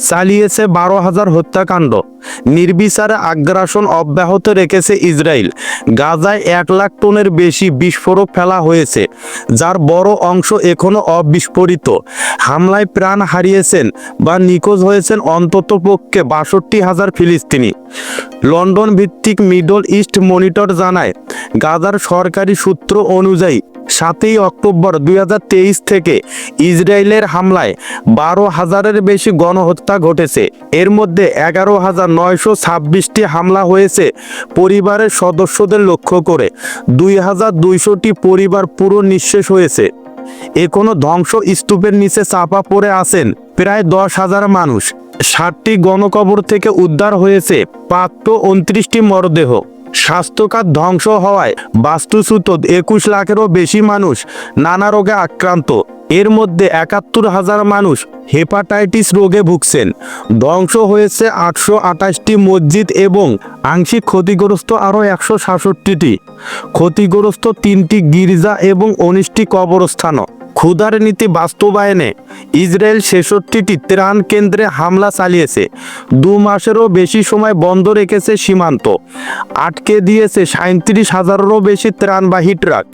চালিয়েছে 12,000 হত্যাকাণ্ড। নির্বিচারে আগ্রাসন অব্যাহত রেখেছে ইসরায়েল। গাজায় 1 লাখ টনের বেশি বিস্ফোরক ফেলা হয়েছে, যার বড় অংশ এখনো অবিস্ফোরিত। হামলায় প্রাণ হারিয়েছেন বা নিখোঁজ হয়েছেন অন্ততপক্ষে 62,000 ফিলিস্তিনি। লন্ডন ভিত্তিক মিডল ইস্ট মনিটর জানায়, গাজার সরকারি সূত্র অনুযায়ী 7 অক্টোবর 2023 থেকে ইসরায়েলের হামলায় 12,000-এর বেশি গণহত্যা ঘটেছে। এর মধ্যে 11,926টি হামলা হয়েছে পরিবারের সদস্যদের লক্ষ্য করে। 2,200টি পরিবার পুরো নিঃশেষ হয়েছে। এখনো ধ্বংসস্তূপের নিচে চাপা পড়ে আছেন প্রায় 10,000 মানুষ। 60টি গণকবর থেকে উদ্ধার হয়েছে 529টি মরদেহ। স্বাস্থ্যখাত ধ্বংস হওয়ায় বাস্তুচ্যুত 21 লাখেরও বেশি মানুষ নানা রোগে আক্রান্ত। এর মধ্যে 71,000 মানুষ হেপাটাইটিস রোগে ভুগছেন। ধ্বংস হয়েছে 828টি মসজিদ এবং আংশিক ক্ষতিগ্রস্ত আরও 166টি। ক্ষতিগ্রস্ত 3টি গির্জা এবং 19টি কবরস্থানও। ক্ষুধার নীতি বাস্তবায়নে ইসরায়েল 66টি ত্রাণ কেন্দ্রে হামলা চালিয়েছে। 2 মাসেরও বেশি সময় বন্ধ রেখেছে সীমান্ত। আটকে দিয়েছে 37,000-এরও বেশি ত্রাণবাহী ট্রাক।